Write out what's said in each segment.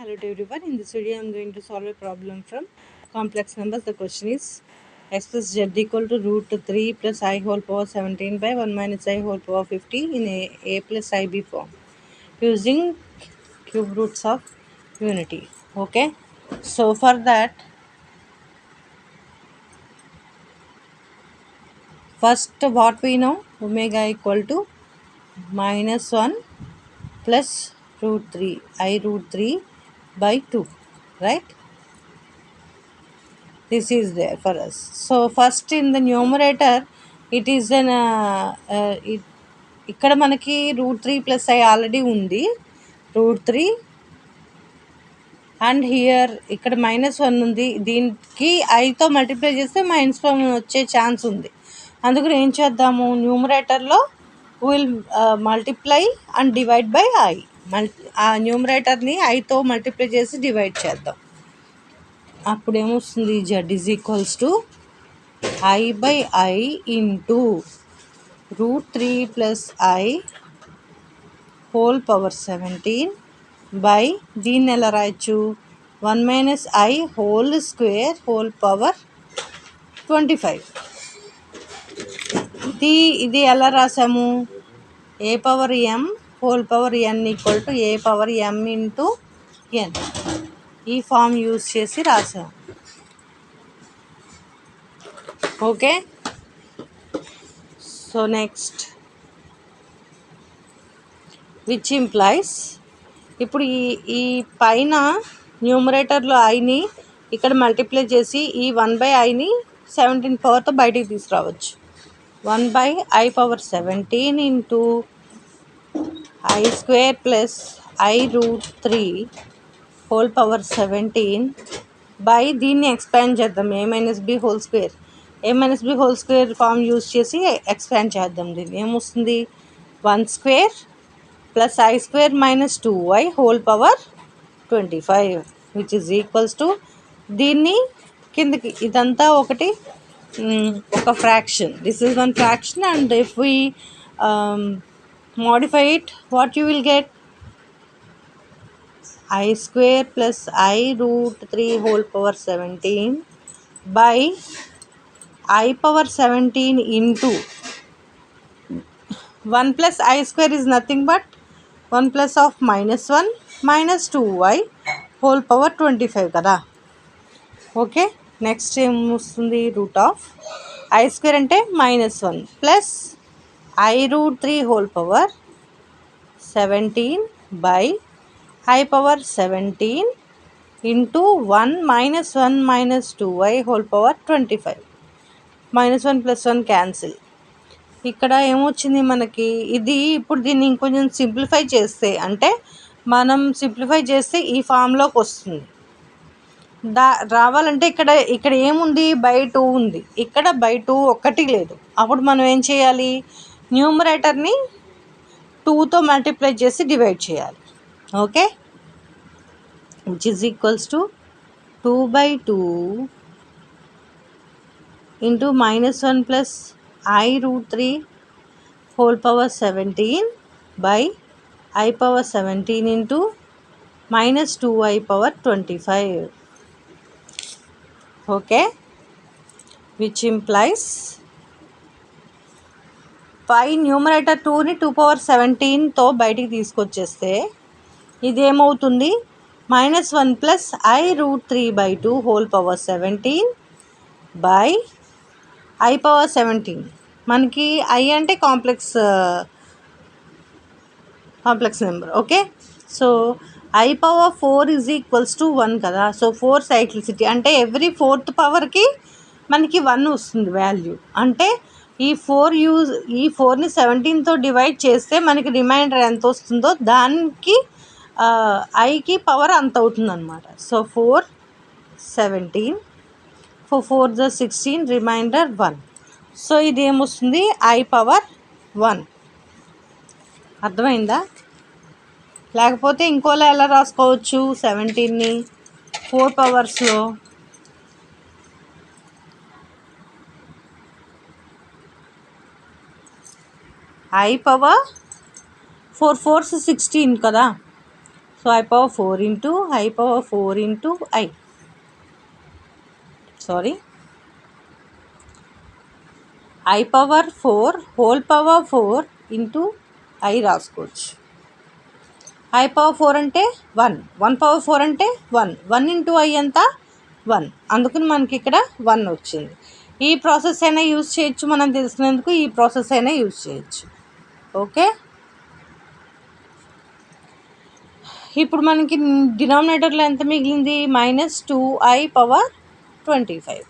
Hello to everyone. In this video, I am going to solve a problem from complex numbers. The question is x plus z equal to root 3 plus I whole power 17 by 1 minus I whole power 50 in a plus ib form using cube roots of unity. Okay. So for that, first what we know, omega equal to minus 1 plus root 3 I root 3 by 2, right? This is there for us. So first in the numerator it is an ఇక్కడ మనకి route 3 plus I already ఉంది, route 3 and here ఇక్కడ -1 ఉంది. దీనికి ఐతో multiply చేస్తే -1 వచ్చే chance ఉంది. అందుకని ఏం చేద్దాము, న్యూమరేటర్లో will multiply and divide by I. ఆ న్యూమరేటర్ని ఐతో మల్టిప్లై చేసి డివైడ్ చేద్దాం. అప్పుడు ఏమొస్తుంది, z is equals to i by i into root 3 plus i whole power 17 by దీన్ని ఎలా రాయొచ్చు, 1 minus i whole square whole power 25. ఇది ఎలా రాసాము, a power m whole power n equal to a power m into n, ఈ form use చేసి రాసాము. Okay. So next which implies, ఇప్పుడు ఈ పైన న్యూమరేటర్లో ఐని ఇక్కడ మల్టిప్లై చేసి ఈ 1 బై ఐని 17 పవర్తో బయటికి తీసుకురావచ్చు. 1 by i power 17 into i square plus i root 3 whole power 17 by దీన్ని ఎక్స్పాండ్ చేద్దాం, a minus b whole square. A minus b whole square form use చేసి ఎక్స్పాండ్ చేద్దాం. దీన్ని ఏమొస్తుంది, 1 square plus i square minus 2y whole power 25 which is equals to, దీన్ని కిందకి ఇదంతా ఒక fraction, this is one fraction and if we modify it, what you will get, I square plus I root 3 whole power 17 by I power 17 into 1 plus I square is nothing but 1 plus of -1 minus 2y whole power 25 కదా. Okay. Next ఏమొస్తుంది, root of i square అంటే -1 plus i root 3 whole power 17 by i power 17 into 1 -1 minus 2y whole power 25. -1 + 1 cancel. ఇక్కడ ఏమొచ్చింది మనకి, ఇది ఇప్పుడు దీన్ని ఇంకొంచెం సింప్లిఫై చేస్తే, అంటే మనం సింప్లిఫై చేస్తే ఈ ఫామ్లోకి వస్తుంది. రావాలంటే ఇక్కడ ఏముంది, బై 2 ఉంది, ఇక్కడ బై 2 ఒక్కటి లేదు. అప్పుడు మనం ఏం చేయాలి, న్యూమరేటర్ని 2తో మల్టిప్లై చేసి డివైడ్ చేయాలి. Okay. Which is equals to 2 by 2 into -1 plus i root 3 whole power 17 by i power 17 into -2y power 25. Okay. Which implies పై న్యూమరేటర్ 2ని 2 పవర్ 17తో బయటికి తీసుకొచ్చేస్తే ఇదేమవుతుంది, -1 plus i root 3 by 2 whole power 17 by i power 17. మనకి i అంటే complex number. Okay. So i power 4 is equals to 1 కదా. So 4 cyclicity అంటే ఎవ్రీ 4th పవర్కి మనకి 1 వస్తుంది వాల్యూ. అంటే ఈ 4ని 17తో డివైడ్ చేస్తే మనకి రిమైండర్ ఎంత వస్తుందో దానికి ఐకి పవర్ అంత అవుతుంది అనమాట. So 4 17 4 × 16 reminder 1. సో ఇది ఏమొస్తుంది, ఐ పవర్ 1. అర్థమైందా? లేకపోతే ఇంకోలా ఎలా రాసుకోవచ్చు, 17ని 4 పవర్స్లో ఐ పవర్ 4 4s 16 కదా. So I power 4 into I power 4 into I. Sorry. I power 4 whole power 4 into I రాసుకోవచ్చు. I power 4 అంటే 1, 1 power 4 అంటే 1, 1 into I ఎంత 1, అందుకని మనకి ఇక్కడ 1 వచ్చింది. ఈ ప్రాసెస్ అయినా యూజ్ చేయొచ్చు, మనం తెలుసుకునేందుకు ఈ ప్రాసెస్ అయినా యూజ్ చేయొచ్చు. ఓకే, ఇప్పుడు మనకి డినామినేటర్లో ఎంత మిగిలింది? -2i power 25.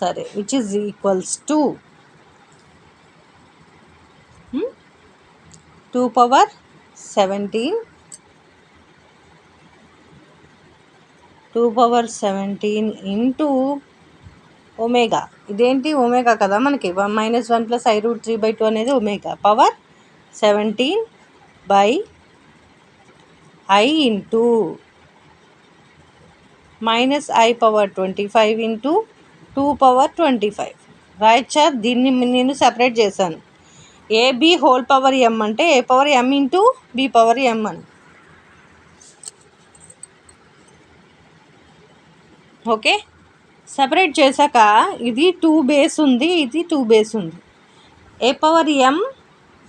సరే, which is equals to 2 power 17 into omega. ఇదేంటి? ఒమేగా కదా మనకి. -1 + i√3/2 అనేది omega. Power 17/i into -i power 25 into 2 power 25. రాయచ్చా? దీన్ని నేను సెపరేట్ చేశాను. ఏబి హోల్ పవర్ m అంటే a power m into b power m అని. ఓకే, సపరేట్ చేశాక ఇది 2 బేస్ ఉంది, ఇది 2 బేస్ ఉంది. A power m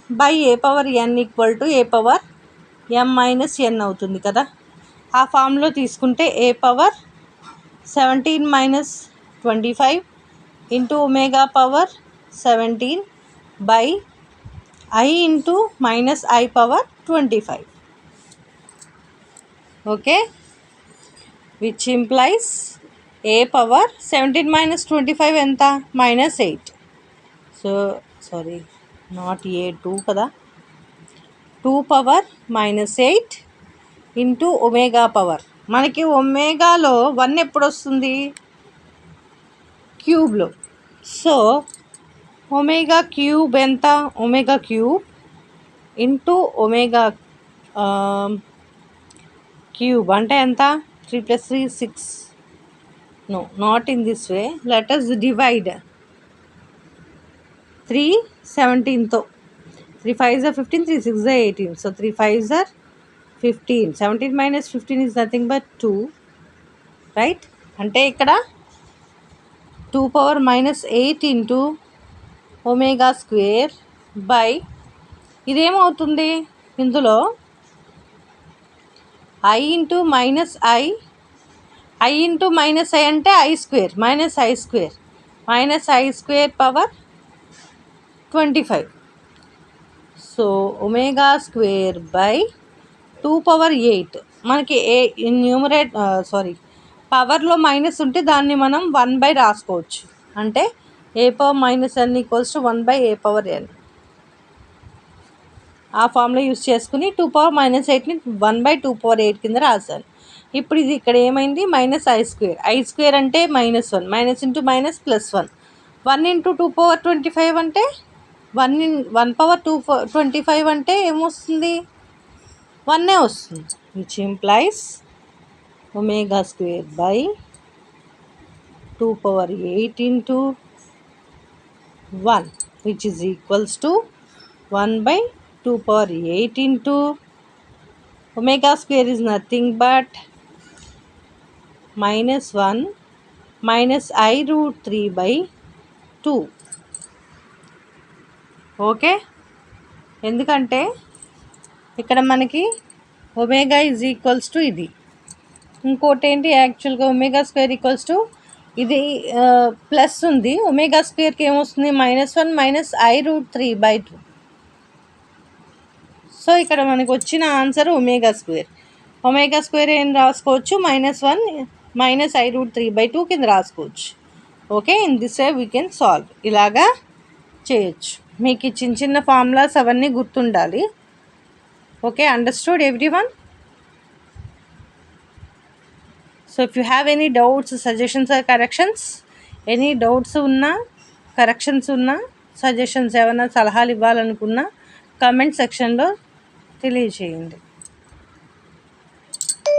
by a power n equal to a power m minus n అవుతుంది కదా. ఆ ఫామ్లో తీసుకుంటే a power 17 minus 25 into omega power 17 by I into -i power 25. Okay, which implies a power 17 minus 25 ఎంత? -8. So sorry, not A2 కదా. 2 power -8 into omega power. మనకి ఒమేగాలో 1 ఎప్పుడు వస్తుంది? క్యూబ్లో. సో ఒమేగా క్యూబ్ ఎంత? Omega cube into omega cube అంటే ఎంత? 3 + 3 6. No, not in this way. Let us divide 3 17తో. 3 5s are 15, 3 6s are 18. So 3 5s are 15. 17 minus 15 is nothing but 2. Right? అంటే ఇక్కడ 2 power -8 into omega square by ఇదేమవుతుంది? ఇందులో I into -i, I into -i అంటే I square, -i square power 25. So omega square by 2 power 8. మనకి పవర్లో minus ఉంటే దాన్ని మనం 1 రాసుకోవచ్చు. అంటే a power -n equals to 1/a power n. ఆ ఫామ్లో యూస్ చేసుకుని 2 power -8ని 1/2 power 8 కింద రాశాను. ఇప్పుడు ఇది ఇక్కడ ఏమైంది? -i square. I స్క్వేర్ అంటే -1, minus into minus +1. 1 into 2 power 25 అంటే 1 power 25 అంటే ఏమొస్తుంది? 1 వస్తుంది. Which implies omega square by 2 power 8 into 1 which is equals to 1/2 power 8 into omega square is nothing but -1 -i√3/2. Okay, ఎందుకంటే ఇక్కడ మనకి ఒమేగా ఈజ్ ఈక్వల్స్ టు ఇది. ఇంకోటి ఏంటి? యాక్చువల్గా ఒమేగా స్క్వేర్ ఈక్వల్స్ టు ఇది ప్లస్ ఉంది. ఒమేగా స్క్వేర్కి ఏమొస్తుంది? -1 -i√3/2. సో ఇక్కడ మనకు వచ్చిన answer omega square. Omega square ఏం రాసుకోవచ్చు? -1 -i√3/2 కింద రాసుకోవచ్చు. Okay, in this way we can solve. ఇలాగా చేయొచ్చు. మీకు ఈ చిన్న ఫార్ములాస్ అవన్నీ గుర్తుండాలి. Okay, understood everyone? So if you have any doubts, suggestions or corrections, any doubts ఉన్నా, కరెక్షన్స్ ఉన్నా, సజెషన్స్ ఏమైనా సలహాలు ఇవ్వాలనుకున్నా కామెంట్ సెక్షన్లో తెలియజేయండి.